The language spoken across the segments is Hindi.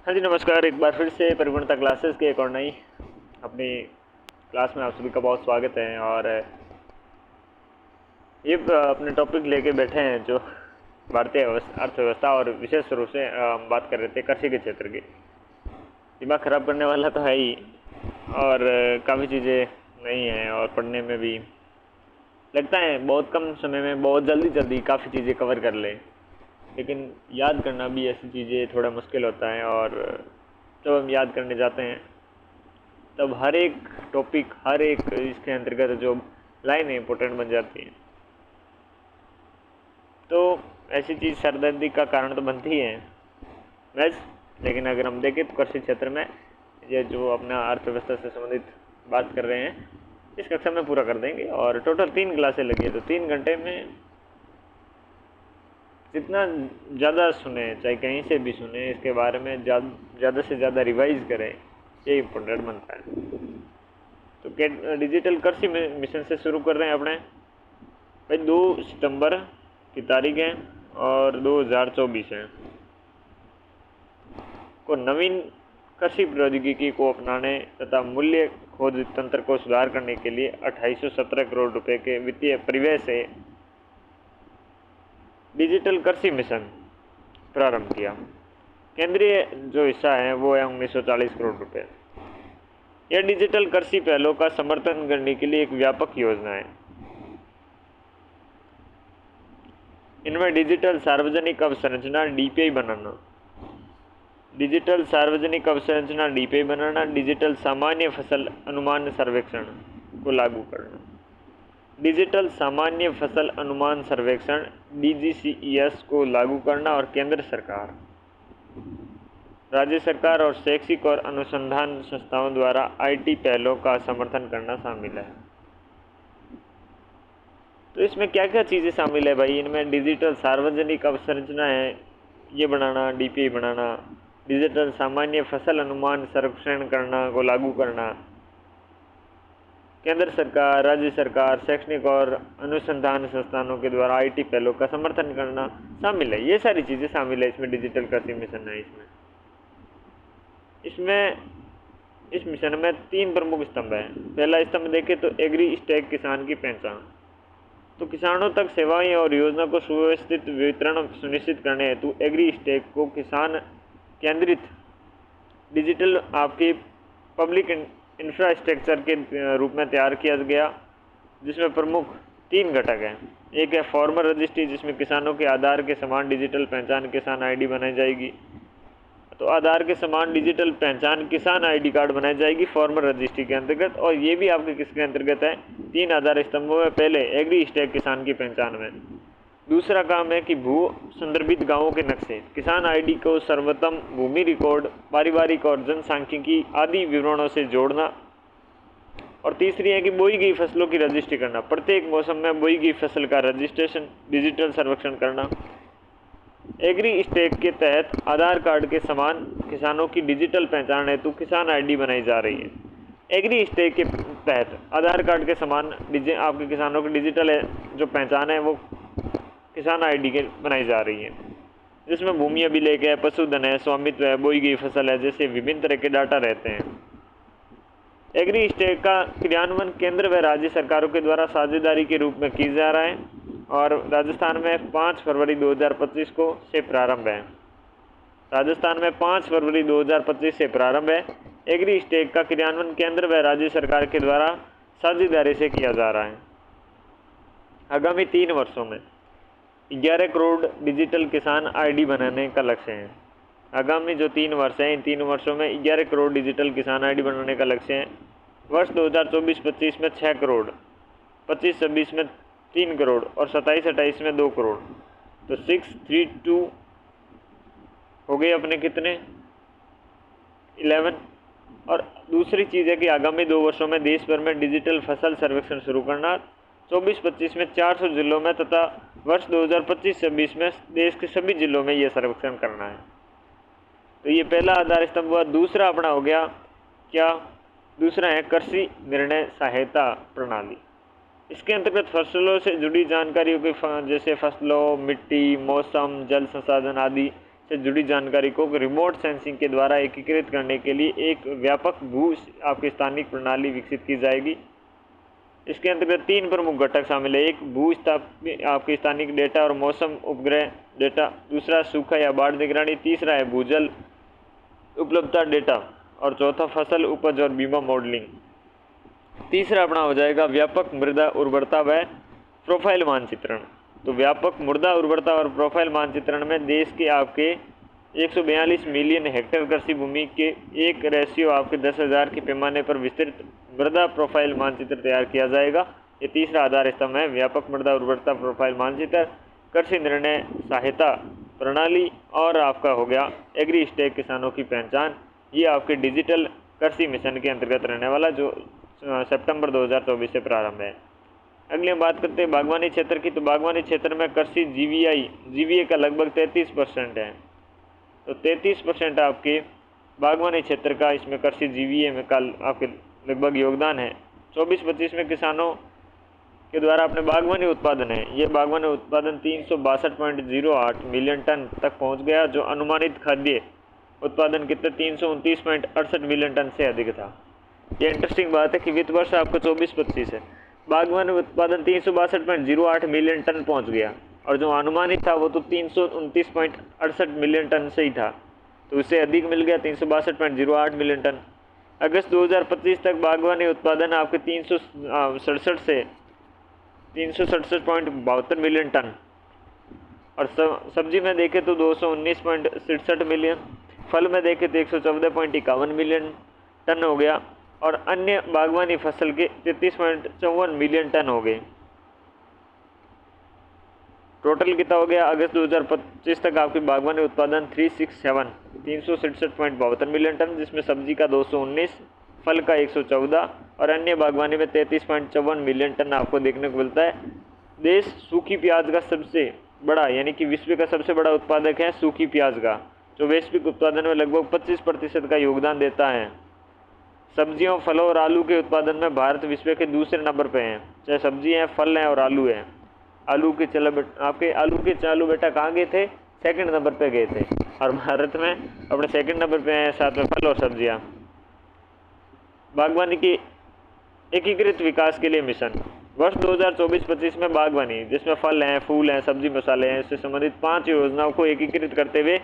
हाँ जी, नमस्कार। एक बार फिर से परिपूर्णता क्लासेस के एक और नई अपनी क्लास में आप सभी का बहुत स्वागत है। और ये अपने टॉपिक लेके बैठे हैं जो भारतीय अर्थव्यवस्था, और विशेष रूप से हम बात कर रहे थे कृषि के क्षेत्र की। दिमाग खराब करने वाला तो है ही, और काफ़ी चीज़ें नई हैं और पढ़ने में भी लगता है बहुत कम समय में बहुत जल्दी जल्दी काफ़ी चीज़ें कवर कर लें, लेकिन याद करना भी ऐसी चीज़ें थोड़ा मुश्किल होता है। और जब हम याद करने जाते हैं तब हर एक टॉपिक, हर एक इसके अंतर्गत जो लाइन इंपॉर्टेंट बन जाती है। तो ऐसी चीज़ सरदर्दी का कारण तो बनती ही है वैस। लेकिन अगर हम देखें तो कृषि क्षेत्र में ये जो अपना अर्थव्यवस्था से संबंधित बात कर रहे हैं, इस कक्षा में पूरा कर देंगे। और टोटल 3 क्लासें लगी है, तो 3 घंटे में जितना ज़्यादा सुने, चाहे कहीं से भी सुने, इसके बारे में ज़्यादा से ज़्यादा रिवाइज करें, ये इम्पोर्टेंट बनता है। तो डिजिटल कृषि मिशन से शुरू कर रहे हैं अपने भाई। 2 सितंबर की तारीख है और 2024 है को नवीन कृषि प्रौद्योगिकी को अपनाने तथा मूल्य खोज तंत्र को सुधार करने के लिए 2817 करोड़ रुपए के वित्तीय परिव्यय से डिजिटल कृषि मिशन प्रारंभ किया। केंद्रीय जो हिस्सा है वो है 1940 करोड़ रुपए। यह डिजिटल कृषि पहलों का समर्थन करने के लिए एक व्यापक योजना है। इनमें डिजिटल सार्वजनिक अवसंरचना डीपीआई बनाना, डिजिटल सार्वजनिक अवसंरचना डीपीआई बनाना, डिजिटल सामान्य फसल अनुमान सर्वेक्षण को लागू करना, डिजिटल सामान्य फसल अनुमान सर्वेक्षण डीजीसीईएस को लागू करना, और केंद्र सरकार, राज्य सरकार और शैक्षिक और अनुसंधान संस्थाओं द्वारा आईटी पहलों का समर्थन करना शामिल है। तो इसमें क्या क्या चीज़ें शामिल है भाई? इनमें डिजिटल सार्वजनिक अवसंरचना है, ये बनाना, डीपीआई बनाना, डिजिटल सामान्य फसल अनुमान सर्वेक्षण करना को लागू करना, केंद्र सरकार, राज्य सरकार, शैक्षणिक और अनुसंधान संस्थानों के द्वारा आईटी पहलों का समर्थन करना शामिल है। ये सारी चीज़ें शामिल है इसमें, डिजिटल कृषि मिशन है। इस मिशन में 3 प्रमुख स्तंभ हैं। पहला स्तंभ देखें तो एग्री स्टेक, किसान की पहचान। तो किसानों तक सेवाएं और योजना को सुव्यवस्थित वितरण सुनिश्चित करने हेतु एग्री स्टेक को किसान केंद्रित डिजिटल आपकी पब्लिक इंफ्रास्ट्रक्चर के रूप में तैयार किया गया, जिसमें प्रमुख 3 घटक हैं। एक है फॉर्मर रजिस्ट्री, जिसमें किसानों के आधार के समान डिजिटल पहचान किसान आईडी बनाई जाएगी। तो आधार के समान डिजिटल पहचान किसान आईडी कार्ड बनाई जाएगी फॉर्मर रजिस्ट्री के अंतर्गत। और ये भी आपके किसके अंतर्गत है? 3 आधार स्तंभों में। पहले एग्री स्टेक, किसान की पहचान में। दूसरा काम है कि भू संदर्भित गांवों के नक्शे, किसान आईडी को सर्वोत्तम भूमि रिकॉर्ड, पारिवारिक और जनसांख्यिकी आदि विवरणों से जोड़ना। और तीसरी है कि बोई गई फसलों की रजिस्ट्री करना, प्रत्येक मौसम में बोई गई फसल का रजिस्ट्रेशन, डिजिटल सर्वेक्षण करना। एग्री स्टेक के तहत आधार कार्ड के समान किसानों की डिजिटल पहचान हेतु किसान आईडी बनाई जा रही है। एग्री स्टेक के तहत आधार कार्ड के समान आपके किसानों की डिजिटल जो पहचान है वो किसान आईडी के बनाई जा रही है, जिसमें भूमि अभिलेख है, पशुधन है, स्वामित्व है, बोई गई फसल है, जैसे विभिन्न तरह के डाटा रहते हैं। एग्री स्टेक का क्रियान्वयन केंद्र व राज्य सरकारों के द्वारा साझेदारी के रूप में किया जा रहा है, और राजस्थान में 5 फरवरी 2025 को से प्रारंभ है। राजस्थान में 5 फरवरी 2025 से प्रारंभ है। एग्री स्टेक का क्रियान्वयन केंद्र व राज्य सरकार के द्वारा साझेदारी से किया जा रहा है। आगामी 3 वर्षों में 11 करोड़ डिजिटल किसान आईडी बनाने का लक्ष्य है। आगामी जो 3 वर्ष हैं, इन 3 वर्षों में 11 करोड़ डिजिटल किसान आईडी बनाने का लक्ष्य है। वर्ष 2024-25 में 6 करोड़, 25-26 में 3 करोड़ और 27-28 में 2 करोड़। तो 632 हो गए अपने कितने? 11। और दूसरी चीज़ है कि आगामी 2 वर्षों में देश भर में डिजिटल फसल सर्वेक्षण शुरू करना, 24-25 में 400 जिलों में, तथा वर्ष 2025-26 में देश के सभी जिलों में यह सर्वेक्षण करना है। तो ये पहला आधार स्तंभ हुआ। दूसरा अपना हो गया क्या? दूसरा है कृषि निर्णय सहायता प्रणाली। इसके अंतर्गत फसलों से जुड़ी जानकारियों की जैसे फसलों, मिट्टी, मौसम, जल संसाधन आदि से जुड़ी जानकारी को रिमोट सेंसिंग के द्वारा एकीकृत करने के लिए एक व्यापक भू आपकी स्थानिक प्रणाली विकसित की जाएगी। इसके अंतर्गत 3 प्रमुख घटक शामिल है। एक, भू आपकी स्थानिक डेटा और मौसम उपग्रह डेटा। दूसरा, सूखा या बाढ़ निगरानी। तीसरा है भूजल उपलब्धता डेटा। और चौथा, फसल उपज और बीमा मॉडलिंग। तीसरा अपना हो जाएगा व्यापक मृदा उर्वरता व प्रोफाइल मानचित्रण। तो व्यापक मृदा उर्वरता और प्रोफाइल मानचित्रण में देश के आपके 142 मिलियन हेक्टेयर कृषि भूमि के एक रेशियो आपके 10,000 के पैमाने पर विस्तृत मृदा प्रोफाइल मानचित्र तैयार किया जाएगा। ये तीसरा आधार स्तंभ है, व्यापक मृदा उर्वरता प्रोफाइल मानचित्र, कृषि निर्णय सहायता प्रणाली और आपका हो गया एग्री स्टेक किसानों की पहचान। ये आपके डिजिटल कृषि मिशन के अंतर्गत रहने वाला, जो सितंबर 2024 से प्रारंभ है। अगली हम बात करते हैं बागवानी क्षेत्र की। तो बागवानी क्षेत्र में कृषि जीवीए का लगभग 33% है। तो 33% आपके बागवानी क्षेत्र का इसमें कृषि जीवीए में कल आपके लगभग योगदान है। 24-25 में किसानों के द्वारा अपने बागवानी उत्पादन है। ये बागवानी उत्पादन 362.08 मिलियन टन तक पहुंच गया, जो अनुमानित खाद्य उत्पादन कितने 329.68 मिलियन टन से अधिक था। ये इंटरेस्टिंग बात है कि वित्त वर्ष आपका 24-25 है, बागवानी उत्पादन 362.08 मिलियन टन पहुंच गया, और जो अनुमानित था वो तो 329.68 मिलियन टन से ही था, तो उससे अधिक मिल गया 362.08 मिलियन टन। अगस्त 2025 तक बागवानी उत्पादन आपके 367 से 367.72 मिलियन टन, और सब्जी में देखें तो 219.67 मिलियन, फल में देखें तो 114.51 मिलियन टन हो गया, और अन्य बागवानी फसल के 33.54 मिलियन टन हो गए। टोटल कितना हो गया अगस्त 2025 तक आपकी बागवानी उत्पादन 367.72 मिलियन टन, जिसमें सब्जी का 219, फल का 114 और अन्य बागवानी में 33.54 मिलियन टन आपको देखने को मिलता है। देश सूखी प्याज का सबसे बड़ा यानी कि विश्व का सबसे बड़ा उत्पादक है सूखी प्याज का, जो वैश्विक उत्पादन में लगभग 25% का योगदान देता है। सब्जियों, फलों और आलू के उत्पादन में भारत विश्व के दूसरे नंबर पे हैं, चाहे सब्जी हैं, फल हैं और आलू हैं। आलू के चालू बेटा कहाँ गए थे? सेकंड नंबर पे गए थे, और भारत में अपने सेकंड नंबर पे हैं, साथ में फल और सब्जियाँ। बागवानी के एकीकृत विकास के लिए मिशन वर्ष 2024-25 में बागवानी, जिसमें फल हैं, फूल हैं, सब्जी मसाले हैं, इससे संबंधित 5 योजनाओं को एकीकृत करते हुए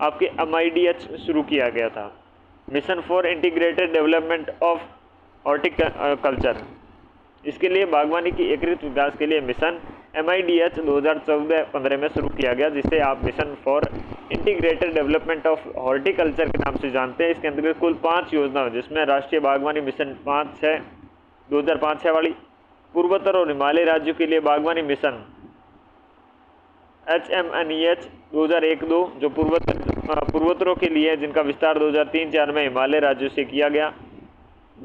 आपके MIDH शुरू किया गया था, mission for integrated development of horticulture. इसके लिए बागवानी की एकीकृत विकास के लिए मिशन MIDH 2014-15 में शुरू किया गया, जिसे आप mission for integrated development of horticulture के नाम से जानते हैं। इसके अंतर्गत कुल 5 योजनाएं, जिसमें राष्ट्रीय बागवानी मिशन 2005-6 वाली, पूर्वोत्तर और हिमालय राज्यों के लिए बागवानी मिशन HMNEH 2001-2, जो पूर्वोत्तरों के लिए जिनका विस्तार 2003-4 में हिमालय राज्यों से किया गया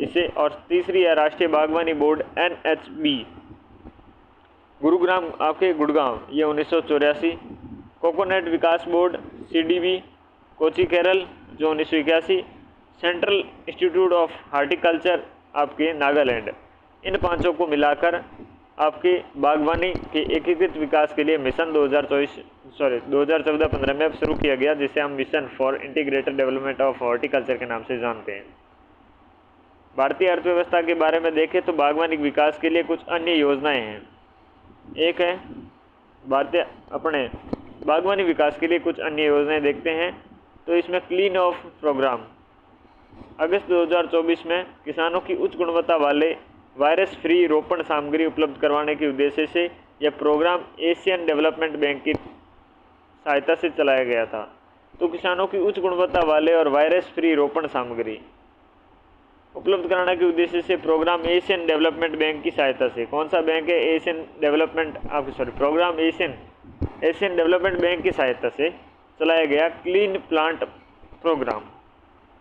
इसे। और तीसरी है राष्ट्रीय बागवानी बोर्ड NHB गुरुग्राम आपके गुड़गांव, ये 1984। कोकोनट विकास बोर्ड CDB कोची केरल, जो 1981। सेंट्रल इंस्टीट्यूट ऑफ हॉर्टिकल्चर आपके नागालैंड। इन 5 को मिलाकर आपके बागवानी के एकीकृत विकास के लिए मिशन 2014-15 में शुरू किया गया, जिसे हम mission for integrated development of horticulture के नाम से जानते हैं। भारतीय अर्थव्यवस्था के बारे में देखें तो बागवानी विकास के लिए कुछ अन्य योजनाएं हैं। एक है बागवानी विकास के लिए कुछ अन्य योजनाएं देखते हैं, तो इसमें क्लीन ऑफ प्रोग्राम अगस्त 2024 में किसानों की उच्च गुणवत्ता वाले वायरस फ्री रोपण सामग्री उपलब्ध करवाने के उद्देश्य से यह प्रोग्राम एशियन डेवलपमेंट बैंक की सहायता से चलाया गया था। तो किसानों की उच्च गुणवत्ता वाले और वायरस फ्री रोपण सामग्री उपलब्ध कराने के उद्देश्य से प्रोग्राम एशियन डेवलपमेंट बैंक की सहायता से, कौन सा बैंक है? प्रोग्राम एशियन डेवलपमेंट बैंक की सहायता से चलाया गया क्लीन प्लांट प्रोग्राम।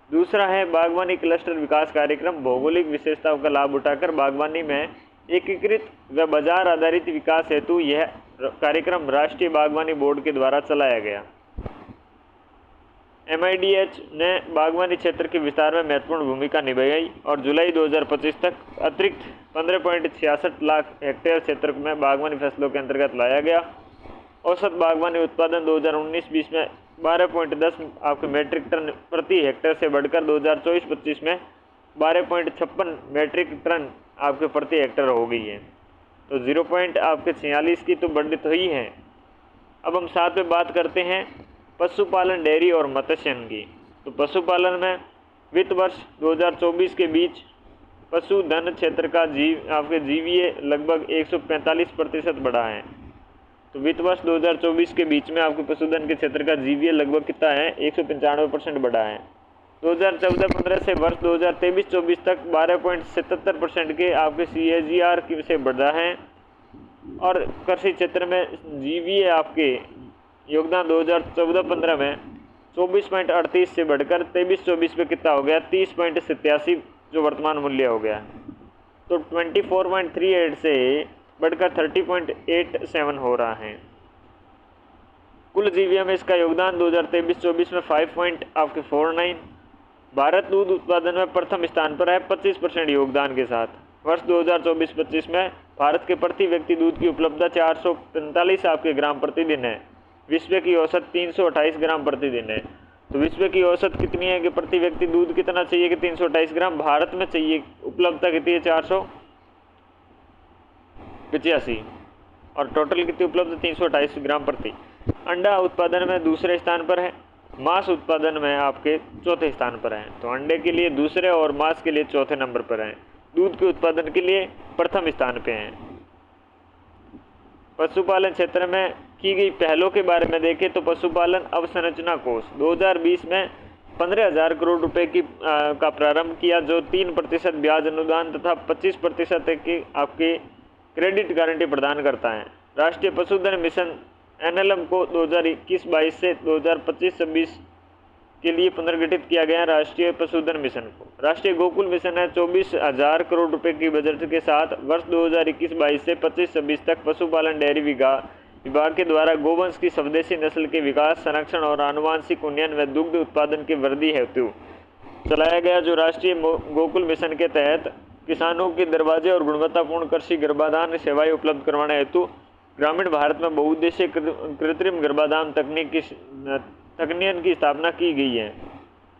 दूसरा है बागवानी क्लस्टर विकास कार्यक्रम, भौगोलिक विशेषताओं का लाभ उठाकर बागवानी में एकीकृत व बाजार आधारित विकास हेतु यह कार्यक्रम राष्ट्रीय बागवानी बोर्ड के द्वारा चलाया गया। MIDH ने बागवानी क्षेत्र के विस्तार में महत्वपूर्ण भूमिका निभाई और जुलाई 2025 तक अतिरिक्त 15.66 लाख हेक्टेयर क्षेत्र में बागवानी फसलों के अंतर्गत लाया गया। औसत बागवानी उत्पादन 2019-20 में 12.10 आपके मेट्रिक टन प्रति हेक्टेयर से बढ़कर 2024-25 में 12.56 मेट्रिक टन आपके प्रति हेक्टेयर हो गई है। तो 0.46 की तो बढ़त हुई है। अब हम साथ में बात करते हैं पशुपालन, डेयरी और मत्स्यन की। तो पशुपालन में वित्त वर्ष 2024 के बीच पशुधन क्षेत्र का आपके जीवीए लगभग 145% बढ़ा है। तो वित्त वर्ष 2024 के बीच में आपके पशुधन के क्षेत्र का जीवीए लगभग कितना है, 195% बढ़ा है। 2014-15 से वर्ष 2023-24 तक 12.77% के आपके CAGR से बढ़ा है। और कृषि क्षेत्र में जीवीए आपके योगदान 2014-15 में 24.38 से बढ़कर 23-24 पे कितना हो गया, 30.87 जो वर्तमान मूल्य हो गया। तो 24.38 से बढ़कर 30.87 हो रहा है। कुल जीवीए में इसका योगदान 2023-24 में 5.49। भारत दूध उत्पादन में प्रथम स्थान पर है 25% योगदान के साथ। वर्ष 2024-25 में भारत के प्रति व्यक्ति दूध की उपलब्धता 445 आपके ग्राम प्रतिदिन है। विश्व की औसत 328 ग्राम प्रतिदिन है। तो विश्व की औसत कितनी है कि प्रति व्यक्ति दूध कितना चाहिए कि 328 ग्राम, भारत में चाहिए उपलब्धता कितनी है 485 और टोटल कितनी उपलब्ध 328 ग्राम प्रति। अंडा उत्पादन में दूसरे स्थान पर है, मांस उत्पादन में आपके चौथे स्थान पर है। तो अंडे के लिए दूसरे और मांस के लिए चौथे नंबर पर है। दूध के उत्पादन के लिए प्रथम स्थान पे हैं। पशुपालन क्षेत्र में की गई पहलों के बारे में देखें तो पशुपालन अवसंरचना कोष 2020 में 15,000 करोड़ रुपए का प्रारंभ किया, जो 3% ब्याज अनुदान तथा 25% की आपके क्रेडिट गारंटी प्रदान करता है। राष्ट्रीय पशुधन मिशन NLM को 2021-22 से 2025-26 के लिए पुनर्गठित किया गया। राष्ट्रीय पशुधन मिशन को राष्ट्रीय गोकुल मिशन है 24,000 करोड़ रुपए की बजट के साथ वर्ष 2021-22 से 25-26 तक पशुपालन डेयरी विभाग के द्वारा गोवंश की स्वदेशी नस्ल के विकास, संरक्षण और आनुवांशिक उन्नयन व दुग्ध उत्पादन की वृद्धि हेतु चलाया गया, जो राष्ट्रीय गोकुल मिशन के तहत किसानों के दरवाजे और गुणवत्तापूर्ण कृषि गर्भाधान सेवाएं उपलब्ध करवाने हेतु ग्रामीण भारत में बहुउद्देशीय कृत्रिम गर्भाधान तकनीक की स्थापना की गई है।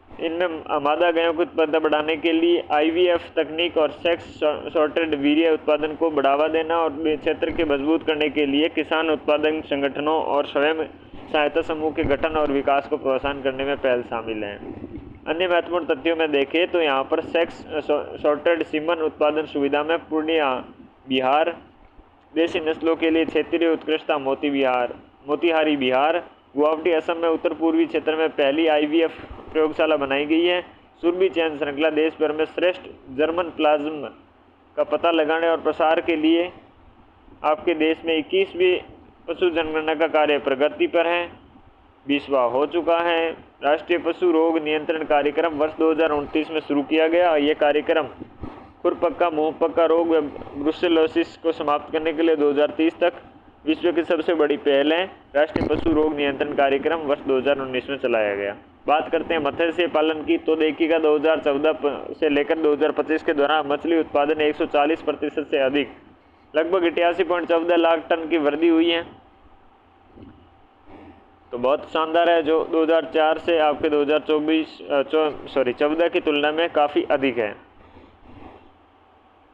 इनमें मादा गायों की उत्पादकता बढ़ाने के लिए IVF तकनीक और सेक्स सॉर्टेड वीर्य उत्पादन को बढ़ावा देना और क्षेत्र के मजबूत करने के लिए किसान उत्पादन संगठनों और स्वयं सहायता समूह के गठन और विकास को प्रोत्साहन करने में पहल शामिल है। अन्य महत्वपूर्ण तथ्यों में देखें तो यहाँ पर सेक्स सॉर्टेड सीमन उत्पादन सुविधा में पूर्णिया बिहार, देसी नस्लों के लिए क्षेत्रीय उत्कृष्टता मोतिहारी बिहार, गुवाहाटी असम में उत्तर पूर्वी क्षेत्र में पहली IVF प्रयोगशाला बनाई गई है। सुरभि चयन श्रृंखला देश भर में श्रेष्ठ जर्मन प्लाज्म का पता लगाने और प्रसार के लिए आपके देश में 21वीं पशु जनगणना का कार्य प्रगति पर है, 20वां हो चुका है। राष्ट्रीय पशु रोग नियंत्रण कार्यक्रम वर्ष 2029 में शुरू किया गया। यह कार्यक्रम खुरपक्का, मुंहपक्का रोग व ब्रुसेलोसिस को समाप्त करने के लिए 2030 तक विश्व की सबसे बड़ी पहल है। राष्ट्रीय पशु रोग नियंत्रण कार्यक्रम वर्ष 2019 में चलाया गया। बात करते हैं मत्स्य पालन की, तो देखिएगा 2014 से लेकर 2025 के दौरान मछली उत्पादन 140% से अधिक लगभग 88.14 लाख टन की वृद्धि हुई है। तो बहुत शानदार है, जो 2004 से आपके 2014 की तुलना में काफ़ी अधिक है।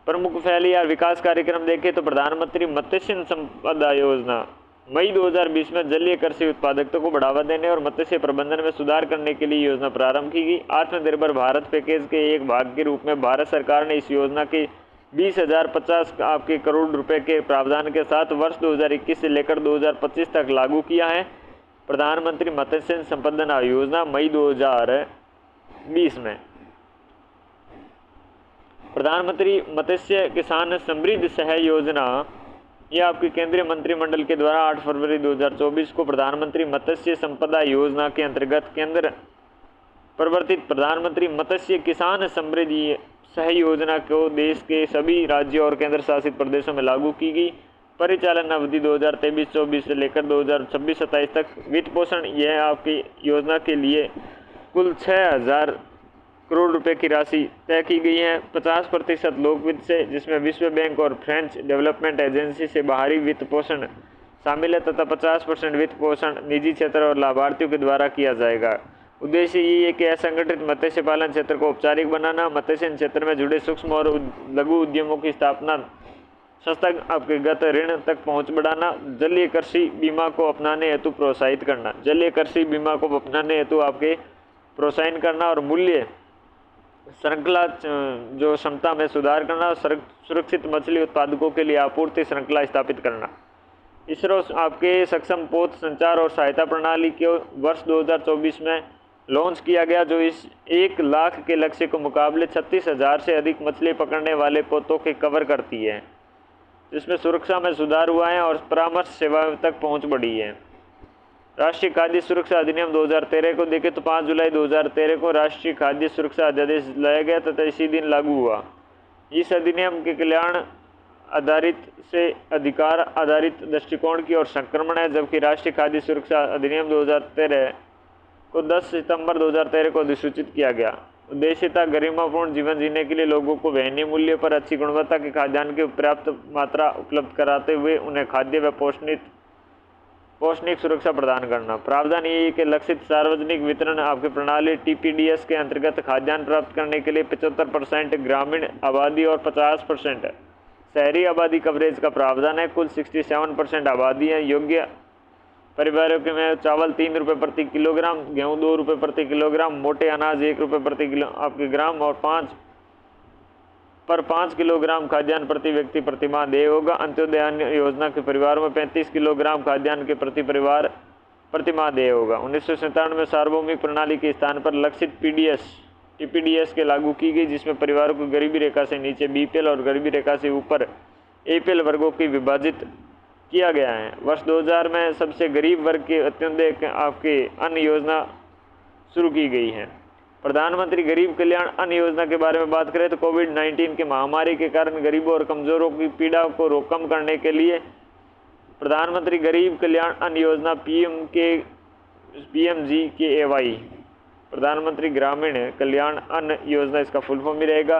प्रमुख पहल या विकास कार्यक्रम देखें तो प्रधानमंत्री मत्स्य संपदा योजना मई 2020 में जलीय कृषि उत्पादकता को बढ़ावा देने और मत्स्य प्रबंधन में सुधार करने के लिए योजना प्रारंभ की गई। आत्मनिर्भर भारत पैकेज के एक भाग के रूप में भारत सरकार ने इस योजना के 20,050 आपके करोड़ रुपए के प्रावधान के साथ वर्ष 2021 से लेकर 2025 तक लागू किया है। प्रधानमंत्री मत्स्य संपदा योजना मई 2020 में प्रधानमंत्री मत्स्य किसान समृद्धि सह योजना, यह आपके केंद्रीय मंत्रिमंडल के द्वारा 8 फरवरी 2024 को प्रधानमंत्री मत्स्य संपदा योजना के अंतर्गत केंद्र प्रवर्तित प्रधानमंत्री मत्स्य किसान समृद्धि सह योजना को देश के सभी राज्यों और केंद्र शासित प्रदेशों में लागू की गई। परिचालन अवधि 2023-24 से लेकर 2026-27 तक वित्त पोषण, यह आपकी योजना के लिए कुल 6,000 करोड़ रुपए की राशि तय की गई है। 50% लोक वित्त से, जिसमें विश्व बैंक और फ्रेंच डेवलपमेंट एजेंसी से बाहरी वित्त पोषण शामिल है तथा 50% वित्त पोषण निजी क्षेत्र और लाभार्थियों के द्वारा किया जाएगा। उद्देश्य ये है कि असंगठित मत्स्य पालन क्षेत्र को औपचारिक बनाना, मत्स्य क्षेत्र में जुड़े सूक्ष्म और लघु उद्यमों की स्थापना, संस्थागत ऋण तक पहुंच बढ़ाना, जलीय कृषि बीमा को अपनाने हेतु प्रोत्साहित करना, जलीय कृषि बीमा को अपनाने हेतु आपके प्रोत्साहन करना और मूल्य श्रृंखला जो क्षमता में सुधार करना, सुरक्षित मछली उत्पादकों के लिए आपूर्ति श्रृंखला स्थापित करना। इसरो आपके सक्षम पोत संचार और सहायता प्रणाली को वर्ष 2024 में लॉन्च किया गया, जो इस 1 लाख के लक्ष्य के मुकाबले 36,000 से अधिक मछली पकड़ने वाले पोतों के कवर करती है, जिसमें सुरक्षा में सुधार हुआ है और परामर्श सेवाओं तक पहुंच बढ़ी है। राष्ट्रीय खाद्य सुरक्षा अधिनियम 2013 को देखें तो 5 जुलाई 2013 को राष्ट्रीय खाद्य सुरक्षा अध्यादेश लाया गया तथा इसी दिन लागू हुआ। इस अधिनियम के कल्याण आधारित से अधिकार आधारित दृष्टिकोण की ओर संक्रमण है, जबकि राष्ट्रीय खाद्य सुरक्षा अधिनियम 2013 को 10 सितंबर 2013 को अधिसूचित किया गया। उद्देश्य था गरिमापूर्ण जीवन जीने के लिए लोगों को वहनीय मूल्य पर अच्छी गुणवत्ता के खाद्यान्न की पर्याप्त मात्रा उपलब्ध कराते हुए उन्हें खाद्य व पौष्टिक सुरक्षा प्रदान करना। प्रावधान ये है कि लक्षित सार्वजनिक वितरण आपकी प्रणाली TPDS के अंतर्गत खाद्यान्न प्राप्त करने के लिए 75% ग्रामीण आबादी और 50% शहरी आबादी कवरेज का प्रावधान है। कुल 67% आबादी है योग्य परिवारों के में चावल 3 रुपये प्रति किलोग्राम, गेहूँ 2 रुपये प्रति किलोग्राम, मोटे अनाज 1 रुपये प्रति किलो आपके ग्राम और 5 किलोग्राम खाद्यान्न प्रति व्यक्ति प्रतिमाह देय होगा। अंत्योदय अन्न योजना के परिवारों में 35 किलोग्राम खाद्यान्न के प्रति परिवार प्रतिमाह देय होगा। 1997 में सार्वभौमिक प्रणाली के स्थान पर लक्षित TPDS के लागू की गई, जिसमें परिवारों को गरीबी रेखा से नीचे BPL और गरीबी रेखा से ऊपर APL वर्गों की विभाजित किया गया है। वर्ष 2000 में सबसे गरीब वर्ग के अंत्योदय आपके अन्न योजना शुरू की गई है। प्रधानमंत्री गरीब कल्याण अन्न योजना के बारे में बात करें तो कोविड-19 के महामारी के कारण गरीबों और कमजोरों की पीड़ा को कम करने के लिए प्रधानमंत्री गरीब कल्याण अन्न योजना PMGKAY प्रधानमंत्री ग्रामीण कल्याण अन्न योजना इसका फुल फॉर्म भी रहेगा।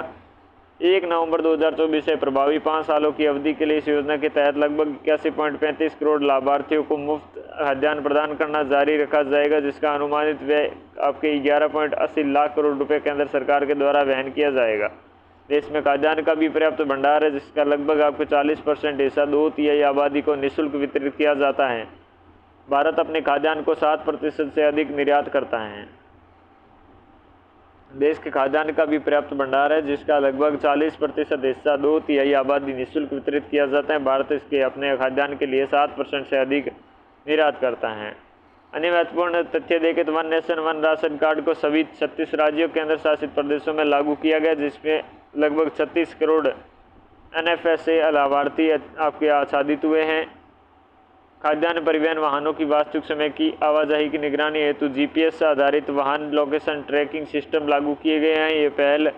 1 नवंबर 2024 से प्रभावी 5 सालों की अवधि के लिए इस योजना के तहत लगभग 81.35 करोड़ लाभार्थियों को मुफ्त खाद्यान्न प्रदान करना जारी रखा जाएगा, जिसका अनुमानित व्यय आपके 11.80 लाख करोड़ रुपए केंद्र सरकार के द्वारा वहन किया जाएगा। देश में खाद्यान्न का भी पर्याप्त भंडार है, जिसका लगभग आपको 40% हिस्सा 2/3 आबादी को निःशुल्क वितरित किया जाता है। भारत अपने खाद्यान्न को 7% से अधिक निर्यात करता है। देश के खाद्यान्न का भी पर्याप्त भंडार है, जिसका लगभग 40% हिस्सा 2/3 आबादी निःशुल्क वितरित किया जाता है। भारत इसके अपने खाद्यान्न के लिए 7% से अधिक निर्यात करता है। अन्य महत्वपूर्ण तथ्य देखें तो one nation one ration card को सभी 36 राज्यों केंद्र शासित प्रदेशों में लागू किया गया, जिसमें लगभग 36 करोड़ NFSA लाभार्थी आपके आच्छादित हुए हैं। खाद्यान्न परिवहन वाहनों की वास्तविक समय की आवाजाही की निगरानी हेतु GPS आधारित वाहन लोकेशन ट्रैकिंग सिस्टम लागू किए गए हैं। ये पहल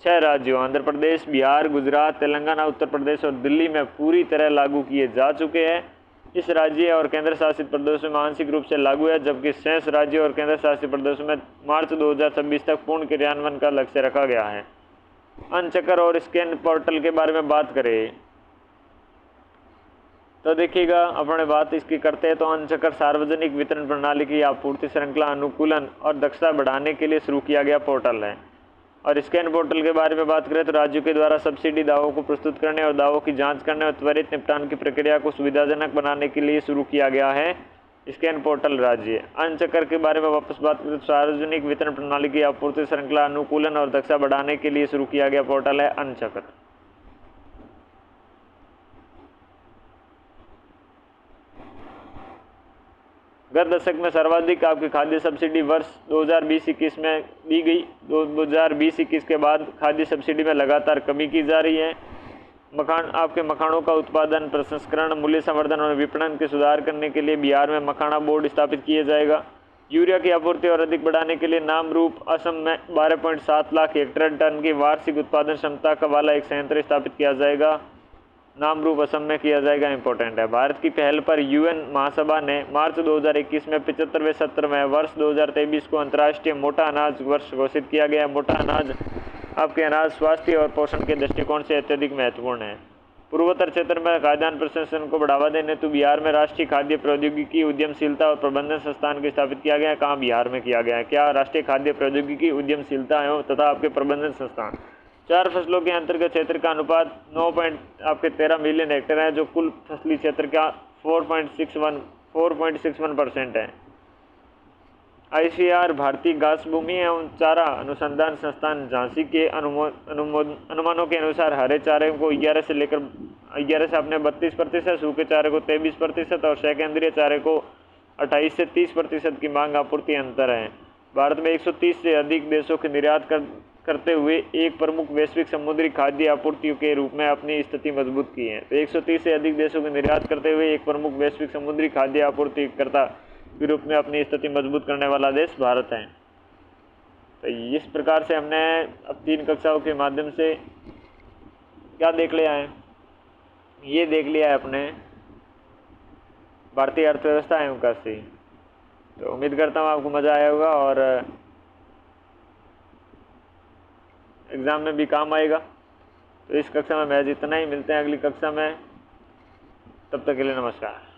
6 राज्यों आंध्र प्रदेश, बिहार, गुजरात, तेलंगाना, उत्तर प्रदेश और दिल्ली में पूरी तरह लागू किए जा चुके हैं। इस राज्य और केंद्र शासित प्रदेशों में आंशिक रूप से लागू है, जबकि शेष राज्यों और केंद्र शासित प्रदेशों में मार्च 2026 तक पूर्ण क्रियान्वयन का लक्ष्य रखा गया है। अनचक्कर और स्कैन पोर्टल के बारे में बात करें तो देखिएगा, अपने बात इसकी करते हैं तो अनचक्कर सार्वजनिक वितरण प्रणाली की आपूर्ति श्रृंखला अनुकूलन और दक्षता बढ़ाने के लिए शुरू किया गया पोर्टल है। और स्कैन पोर्टल के बारे में बात करें तो राज्यों के द्वारा सब्सिडी दावों को प्रस्तुत करने और दावों की जांच करने और त्वरित निपटान की प्रक्रिया को सुविधाजनक बनाने के लिए शुरू किया गया है स्कैन पोर्टल राज्य। अनचक्कर के बारे में वापस बात करें तो सार्वजनिक वितरण प्रणाली की आपूर्ति श्रृंखला अनुकूलन और दक्षता बढ़ाने के लिए शुरू किया गया पोर्टल है अनचक्कर। गत दशक में सर्वाधिक आपकी खाद्य सब्सिडी वर्ष 2020-21 में दी गई। 2020-21 के बाद खाद्य सब्सिडी में लगातार कमी की जा रही है। मखानों का उत्पादन, प्रसंस्करण, मूल्य संवर्धन और विपणन के सुधार करने के लिए बिहार में मखाना बोर्ड स्थापित किया जाएगा। यूरिया की आपूर्ति और अधिक बढ़ाने के लिए नामरूप असम में 12.7 लाख हेक्टेयर टन की वार्षिक उत्पादन क्षमता का वाला एक संयंत्र स्थापित किया जाएगा। नामरूप असम में किया जाएगा, इंपॉर्टेंट है। भारत की पहल पर UN महासभा ने मार्च 2021 में 75वें सत्र में वर्ष 2023 को अंतर्राष्ट्रीय मोटा अनाज वर्ष घोषित किया गया। मोटा अनाज आपके अनाज स्वास्थ्य और पोषण के दृष्टिकोण से अत्यधिक महत्वपूर्ण है। पूर्वोत्तर क्षेत्र में खाद्यान्न प्रसंस्करण को बढ़ावा देने हेतु बिहार में राष्ट्रीय खाद्य प्रौद्योगिकी उद्यमशीलता और प्रबंधन संस्थान को स्थापित किया गया है। कहाँ? बिहार में किया गया है। क्या? राष्ट्रीय खाद्य प्रौद्योगिकी उद्यमशीलता एवं तथा आपके प्रबंधन संस्थान। 4 फसलों के अंतर्गत क्षेत्र का अनुपात 9.13 मिलियन हेक्टेयर है, जो कुल फसली क्षेत्र का 4.61% है। ICAR भारतीय घास भूमि एवं चारा अनुसंधान संस्थान झांसी के अनुमानों के अनुसार हरे चारे को 11 से अपने 32%, सूखे चारे को 23% और सेकेंडरी चारे को 28 से 30% की मांग आपूर्ति अंतर है। भारत में 130 से अधिक देशों के निर्यात करते हुए एक प्रमुख वैश्विक समुद्री खाद्य आपूर्तियों के रूप में अपनी स्थिति मजबूत की है। तो 130 से अधिक देशों के निर्यात करते हुए एक प्रमुख वैश्विक समुद्री खाद्य आपूर्तिकर्ता के रूप में अपनी स्थिति मजबूत करने वाला देश भारत है। तो इस प्रकार से हमने अब 3 कक्षाओं के माध्यम से क्या देख लिया है? ये देख लिया है अपने भारतीय अर्थव्यवस्था एवं कृषि। तो उम्मीद करता हूँ आपको मज़ा आया होगा और एग्ज़ाम में भी काम आएगा। तो इस कक्षा में महज इतना ही। मिलते हैं अगली कक्षा में, तब तक के लिए नमस्कार।